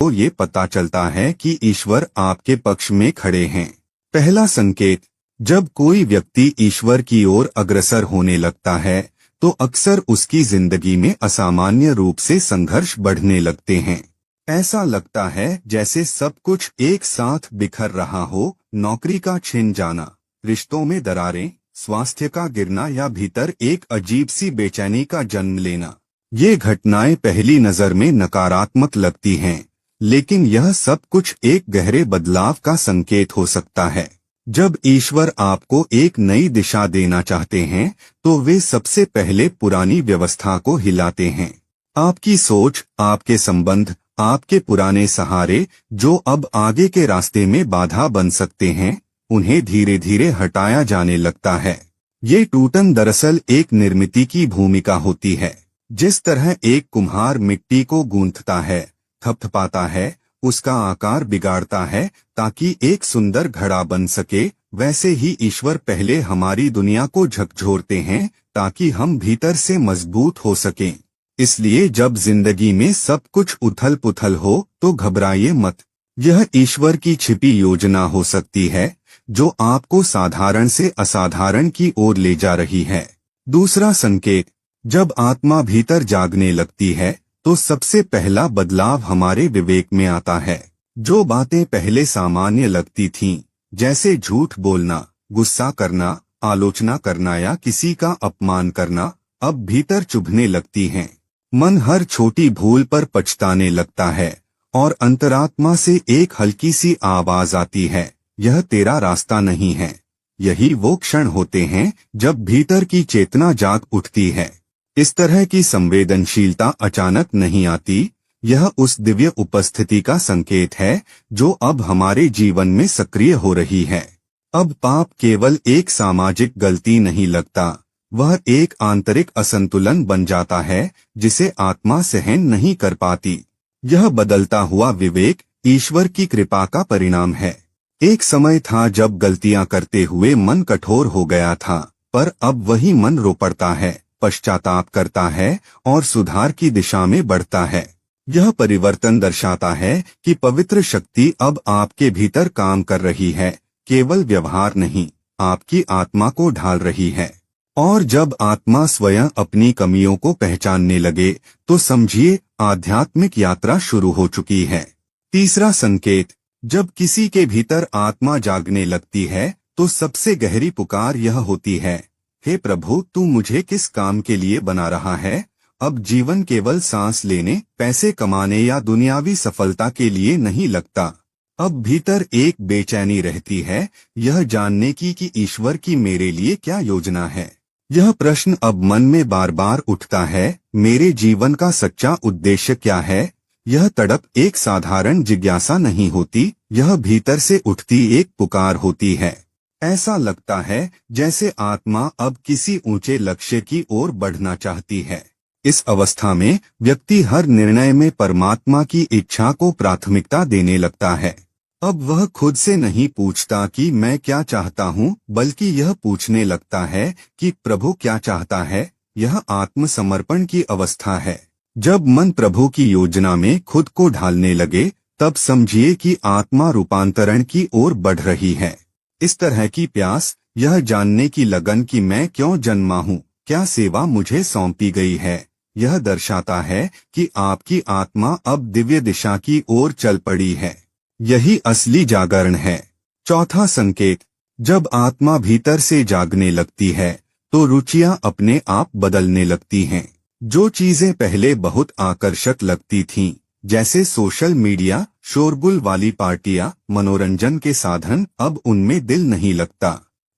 तो ये पता चलता है कि ईश्वर आपके पक्ष में खड़े हैं। पहला संकेत, जब कोई व्यक्ति ईश्वर की ओर अग्रसर होने लगता है तो अक्सर उसकी जिंदगी में असामान्य रूप से संघर्ष बढ़ने लगते हैं। ऐसा लगता है जैसे सब कुछ एक साथ बिखर रहा हो, नौकरी का छिन जाना, रिश्तों में दरारें, स्वास्थ्य का गिरना या भीतर एक अजीब सी बेचैनी का जन्म लेना। ये घटनाएं पहली नजर में नकारात्मक लगती हैं, लेकिन यह सब कुछ एक गहरे बदलाव का संकेत हो सकता है। जब ईश्वर आपको एक नई दिशा देना चाहते हैं तो वे सबसे पहले पुरानी व्यवस्था को हिलाते हैं। आपकी सोच, आपके संबंध, आपके पुराने सहारे जो अब आगे के रास्ते में बाधा बन सकते हैं, उन्हें धीरे धीरे हटाया जाने लगता है। ये टूटन दरअसल एक निर्मित की भूमिका होती है। जिस तरह एक कुम्हार मिट्टी को गूंथता है, थपथपाता है, उसका आकार बिगाड़ता है ताकि एक सुंदर घड़ा बन सके, वैसे ही ईश्वर पहले हमारी दुनिया को झकझोरते हैं ताकि हम भीतर से मजबूत हो सकें। इसलिए जब जिंदगी में सब कुछ उथल पुथल हो तो घबराइए मत। यह ईश्वर की छिपी योजना हो सकती है जो आपको साधारण से असाधारण की ओर ले जा रही है। दूसरा संकेत, जब आत्मा भीतर जागने लगती है तो सबसे पहला बदलाव हमारे विवेक में आता है। जो बातें पहले सामान्य लगती थीं, जैसे झूठ बोलना, गुस्सा करना, आलोचना करना या किसी का अपमान करना, अब भीतर चुभने लगती हैं। मन हर छोटी भूल पर पछताने लगता है और अंतरात्मा से एक हल्की सी आवाज आती है, यह तेरा रास्ता नहीं है। यही वो क्षण होते हैं जब भीतर की चेतना जाग उठती है। इस तरह की संवेदनशीलता अचानक नहीं आती, यह उस दिव्य उपस्थिति का संकेत है जो अब हमारे जीवन में सक्रिय हो रही है। अब पाप केवल एक सामाजिक गलती नहीं लगता, वह एक आंतरिक असंतुलन बन जाता है जिसे आत्मा सहन नहीं कर पाती। यह बदलता हुआ विवेक ईश्वर की कृपा का परिणाम है। एक समय था जब गलतियां करते हुए मन कठोर हो गया था, पर अब वही मन रो पड़ता है, पश्चाताप करता है और सुधार की दिशा में बढ़ता है। यह परिवर्तन दर्शाता है कि पवित्र शक्ति अब आपके भीतर काम कर रही है, केवल व्यवहार नहीं, आपकी आत्मा को ढाल रही है। और जब आत्मा स्वयं अपनी कमियों को पहचानने लगे तो समझिए आध्यात्मिक यात्रा शुरू हो चुकी है। तीसरा संकेत, जब किसी के भीतर आत्मा जागने लगती है तो सबसे गहरी पुकार यह होती है, हे प्रभु, तू मुझे किस काम के लिए बना रहा है? अब जीवन केवल सांस लेने, पैसे कमाने या दुनियावी सफलता के लिए नहीं लगता। अब भीतर एक बेचैनी रहती है, यह जानने की कि ईश्वर की मेरे लिए क्या योजना है। यह प्रश्न अब मन में बार बार उठता है, मेरे जीवन का सच्चा उद्देश्य क्या है? यह तड़प एक साधारण जिज्ञासा नहीं होती, यह भीतर से उठती एक पुकार होती है। ऐसा लगता है जैसे आत्मा अब किसी ऊंचे लक्ष्य की ओर बढ़ना चाहती है। इस अवस्था में व्यक्ति हर निर्णय में परमात्मा की इच्छा को प्राथमिकता देने लगता है। अब वह खुद से नहीं पूछता कि मैं क्या चाहता हूँ, बल्कि यह पूछने लगता है कि प्रभु क्या चाहता है। यह आत्मसमर्पण की अवस्था है। जब मन प्रभु की योजना में खुद को ढालने लगे, तब समझिए कि आत्मा रूपांतरण की ओर बढ़ रही है। इस तरह की प्यास, यह जानने की लगन कि मैं क्यों जन्मा हूँ, क्या सेवा मुझे सौंपी गई है, यह दर्शाता है कि आपकी आत्मा अब दिव्य दिशा की ओर चल पड़ी है। यही असली जागरण है। चौथा संकेत, जब आत्मा भीतर से जागने लगती है तो रुचियां अपने आप बदलने लगती हैं। जो चीजें पहले बहुत आकर्षक लगती थीं, जैसे सोशल मीडिया, शोरगुल वाली पार्टियां, मनोरंजन के साधन, अब उनमें दिल नहीं लगता।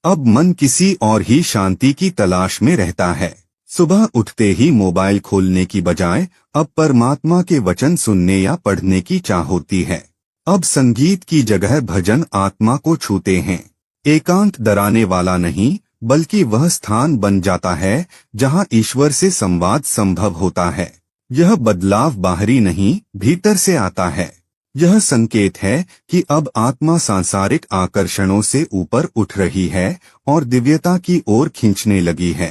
अब मन किसी और ही शांति की तलाश में रहता है। सुबह उठते ही मोबाइल खोलने की बजाय अब परमात्मा के वचन सुनने या पढ़ने की चाह होती है। अब संगीत की जगह भजन आत्मा को छूते हैं। एकांत डराने वाला नहीं, बल्कि वह स्थान बन जाता है जहां ईश्वर से संवाद संभव होता है। यह बदलाव बाहरी नहीं, भीतर से आता है। यह संकेत है कि अब आत्मा सांसारिक आकर्षणों से ऊपर उठ रही है और दिव्यता की ओर खींचने लगी है।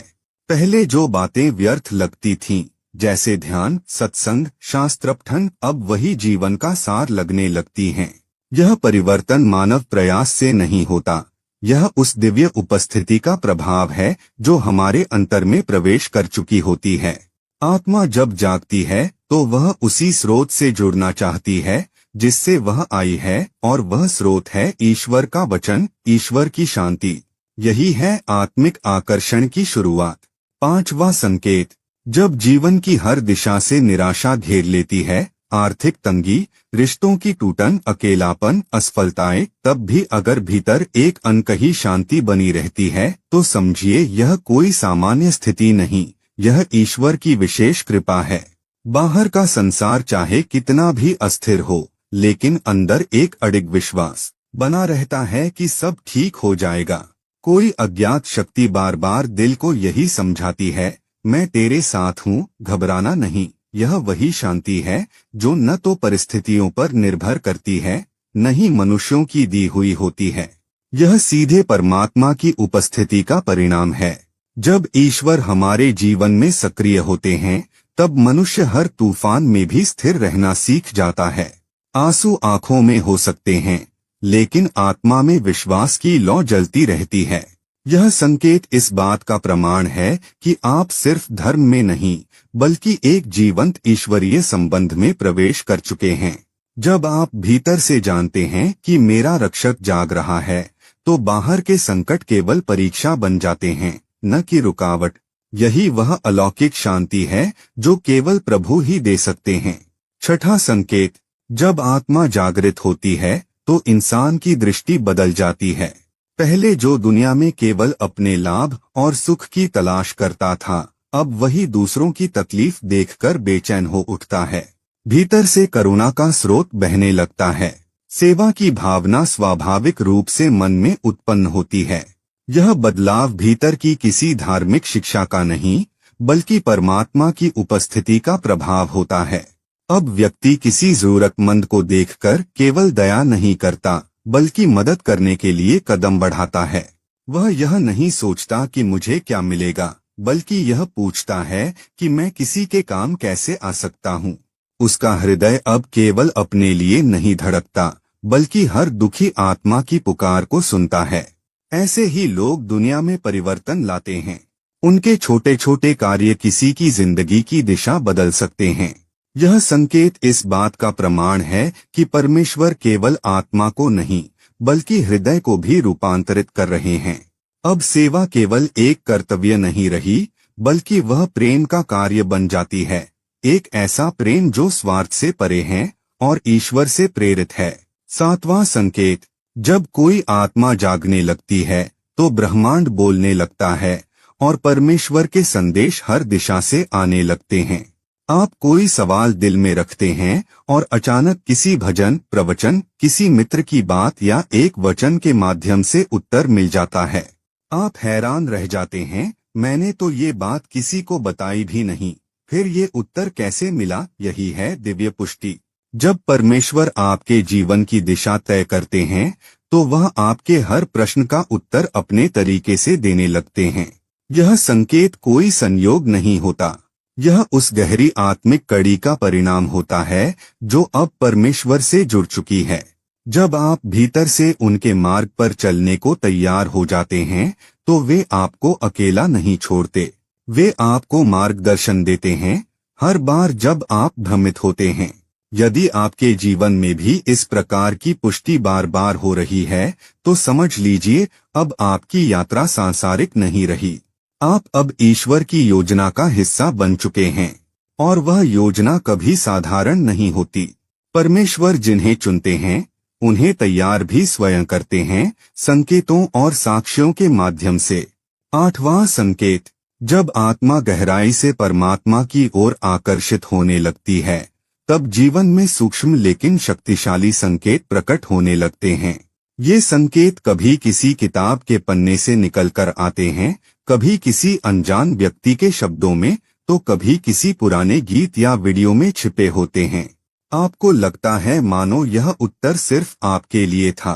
पहले जो बातें व्यर्थ लगती थीं, जैसे ध्यान, सत्संग, शास्त्र पठन अब वही जीवन का सार लगने लगती हैं। यह परिवर्तन मानव प्रयास से नहीं होता, यह उस दिव्य उपस्थिति का प्रभाव है जो हमारे अंतर में प्रवेश कर चुकी होती है। आत्मा जब जागती है तो वह उसी स्रोत से जुड़ना चाहती है जिससे वह आई है, और वह स्रोत है ईश्वर का वचन, ईश्वर की शांति। यही है आत्मिक आकर्षण की शुरुआत। 5वां संकेत, जब जीवन की हर दिशा से निराशा घेर लेती है, आर्थिक तंगी, रिश्तों की टूटन, अकेलापन, असफलताएं, तब भी अगर भीतर एक अनकही शांति बनी रहती है तो समझिए यह कोई सामान्य स्थिति नहीं, यह ईश्वर की विशेष कृपा है। बाहर का संसार चाहे कितना भी अस्थिर हो, लेकिन अंदर एक अडिग विश्वास बना रहता है कि सब ठीक हो जाएगा। कोई अज्ञात शक्ति बार बार दिल को यही समझाती है, मैं तेरे साथ हूँ, घबराना नहीं। यह वही शांति है जो न तो परिस्थितियों पर निर्भर करती है, न ही मनुष्यों की दी हुई होती है। यह सीधे परमात्मा की उपस्थिति का परिणाम है। जब ईश्वर हमारे जीवन में सक्रिय होते हैं, तब मनुष्य हर तूफान में भी स्थिर रहना सीख जाता है। आंसू आंखों में हो सकते हैं, लेकिन आत्मा में विश्वास की लौ जलती रहती है। यह संकेत इस बात का प्रमाण है कि आप सिर्फ धर्म में नहीं, बल्कि एक जीवंत ईश्वरीय संबंध में प्रवेश कर चुके हैं। जब आप भीतर से जानते हैं कि मेरा रक्षक जाग रहा है, तो बाहर के संकट केवल परीक्षा बन जाते हैं, न कि रुकावट। यही वह अलौकिक शांति है जो केवल प्रभु ही दे सकते हैं। 6वां संकेत, जब आत्मा जागृत होती है तो इंसान की दृष्टि बदल जाती है। पहले जो दुनिया में केवल अपने लाभ और सुख की तलाश करता था, अब वही दूसरों की तकलीफ देखकर बेचैन हो उठता है। भीतर से करुणा का स्रोत बहने लगता है। सेवा की भावना स्वाभाविक रूप से मन में उत्पन्न होती है। यह बदलाव भीतर की किसी धार्मिक शिक्षा का नहीं, बल्कि परमात्मा की उपस्थिति का प्रभाव होता है। अब व्यक्ति किसी जरूरतमंद को देखकर केवल दया नहीं करता, बल्कि मदद करने के लिए कदम बढ़ाता है। वह यह नहीं सोचता कि मुझे क्या मिलेगा, बल्कि यह पूछता है कि मैं किसी के काम कैसे आ सकता हूँ। उसका हृदय अब केवल अपने लिए नहीं धड़कता, बल्कि हर दुखी आत्मा की पुकार को सुनता है। ऐसे ही लोग दुनिया में परिवर्तन लाते हैं। उनके छोटे छोटे कार्य किसी की जिंदगी की दिशा बदल सकते हैं। यह संकेत इस बात का प्रमाण है कि परमेश्वर केवल आत्मा को नहीं, बल्कि हृदय को भी रूपांतरित कर रहे हैं। अब सेवा केवल एक कर्तव्य नहीं रही, बल्कि वह प्रेम का कार्य बन जाती है। एक ऐसा प्रेम जो स्वार्थ से परे है और ईश्वर से प्रेरित है। 7वां संकेत, जब कोई आत्मा जागने लगती है तो ब्रह्मांड बोलने लगता है और परमेश्वर के संदेश हर दिशा से आने लगते हैं। आप कोई सवाल दिल में रखते हैं और अचानक किसी भजन, प्रवचन, किसी मित्र की बात या एक वचन के माध्यम से उत्तर मिल जाता है। आप हैरान रह जाते हैं, मैंने तो ये बात किसी को बताई भी नहीं, फिर ये उत्तर कैसे मिला? यही है दिव्य पुष्टि। जब परमेश्वर आपके जीवन की दिशा तय करते हैं, तो वह आपके हर प्रश्न का उत्तर अपने तरीके से देने लगते हैं। यह संकेत कोई संयोग नहीं होता, यह उस गहरी आत्मिक कड़ी का परिणाम होता है जो अब परमेश्वर से जुड़ चुकी है। जब आप भीतर से उनके मार्ग पर चलने को तैयार हो जाते हैं, तो वे आपको अकेला नहीं छोड़ते, वे आपको मार्गदर्शन देते हैं हर बार जब आप भ्रमित होते हैं। यदि आपके जीवन में भी इस प्रकार की पुष्टि बार बार हो रही है, तो समझ लीजिए अब आपकी यात्रा सांसारिक नहीं रही। आप अब ईश्वर की योजना का हिस्सा बन चुके हैं, और वह योजना कभी साधारण नहीं होती। परमेश्वर जिन्हें चुनते हैं, उन्हें तैयार भी स्वयं करते हैं, संकेतों और साक्ष्यों के माध्यम से। 8वां संकेत, जब आत्मा गहराई से परमात्मा की ओर आकर्षित होने लगती है, तब जीवन में सूक्ष्म लेकिन शक्तिशाली संकेत प्रकट होने लगते हैं। ये संकेत कभी किसी किताब के पन्ने से निकलकर आते हैं, कभी किसी अनजान व्यक्ति के शब्दों में, तो कभी किसी पुराने गीत या वीडियो में छिपे होते हैं। आपको लगता है मानो यह उत्तर सिर्फ आपके लिए था।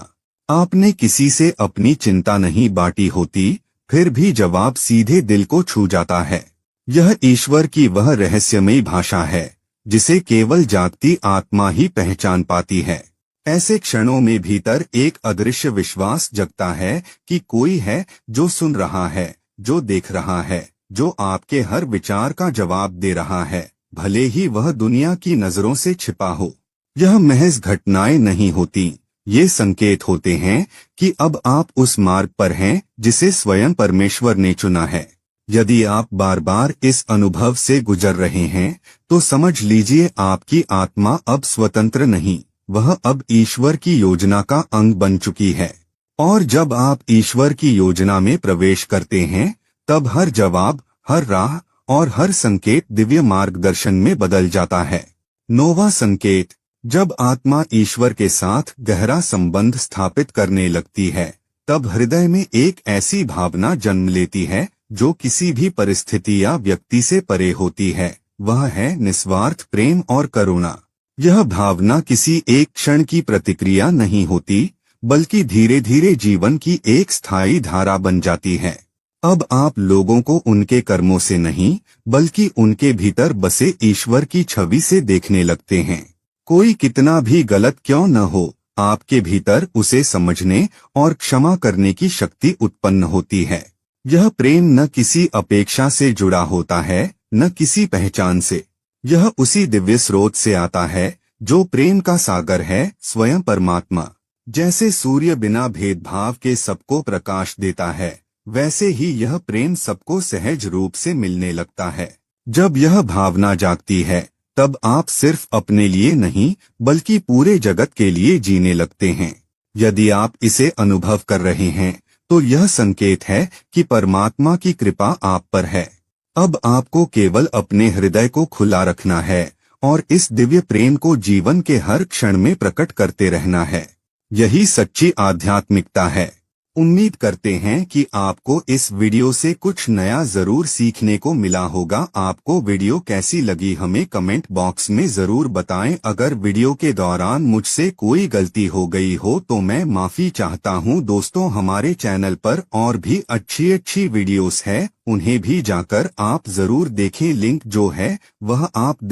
आपने किसी से अपनी चिंता नहीं बांटी होती, फिर भी जवाब सीधे दिल को छू जाता है। यह ईश्वर की वह रहस्यमयी भाषा है जिसे केवल जागती आत्मा ही पहचान पाती है। ऐसे क्षणों में भीतर एक अदृश्य विश्वास जगता है कि कोई है जो सुन रहा है, जो देख रहा है, जो आपके हर विचार का जवाब दे रहा है, भले ही वह दुनिया की नजरों से छिपा हो। यह महज घटनाएं नहीं होती, ये संकेत होते हैं कि अब आप उस मार्ग पर हैं जिसे स्वयं परमेश्वर ने चुना है। यदि आप बार बार इस अनुभव से गुजर रहे हैं तो समझ लीजिए आपकी आत्मा अब स्वतंत्र नहीं, वह अब ईश्वर की योजना का अंग बन चुकी है। और जब आप ईश्वर की योजना में प्रवेश करते हैं तब हर जवाब, हर राह और हर संकेत दिव्य मार्गदर्शन में बदल जाता है। नोवा संकेत। जब आत्मा ईश्वर के साथ गहरा संबंध स्थापित करने लगती है तब हृदय में एक ऐसी भावना जन्म लेती है जो किसी भी परिस्थिति या व्यक्ति से परे होती है। वह है निस्वार्थ प्रेम और करुणा। यह भावना किसी एक क्षण की प्रतिक्रिया नहीं होती, बल्कि धीरे धीरे जीवन की एक स्थायी धारा बन जाती है। अब आप लोगों को उनके कर्मों से नहीं, बल्कि उनके भीतर बसे ईश्वर की छवि से देखने लगते हैं। कोई कितना भी गलत क्यों न हो, आपके भीतर उसे समझने और क्षमा करने की शक्ति उत्पन्न होती है। यह प्रेम न किसी अपेक्षा से जुड़ा होता है, न किसी पहचान से। यह उसी दिव्य स्रोत से आता है जो प्रेम का सागर है, स्वयं परमात्मा। जैसे सूर्य बिना भेदभाव के सबको प्रकाश देता है, वैसे ही यह प्रेम सबको सहज रूप से मिलने लगता है। जब यह भावना जागती है तब आप सिर्फ अपने लिए नहीं, बल्कि पूरे जगत के लिए जीने लगते हैं। यदि आप इसे अनुभव कर रहे हैं तो यह संकेत है कि परमात्मा की कृपा आप पर है। अब आपको केवल अपने हृदय को खुला रखना है और इस दिव्य प्रेम को जीवन के हर क्षण में प्रकट करते रहना है। यही सच्ची आध्यात्मिकता है। उम्मीद करते हैं कि आपको इस वीडियो से कुछ नया जरूर सीखने को मिला होगा। आपको वीडियो कैसी लगी हमें कमेंट बॉक्स में जरूर बताएं। अगर वीडियो के दौरान मुझसे कोई गलती हो गई हो तो मैं माफी चाहता हूं। दोस्तों, हमारे चैनल पर और भी अच्छी वीडियोस है, उन्हें भी जाकर आप जरूर देखें। लिंक जो है वह आप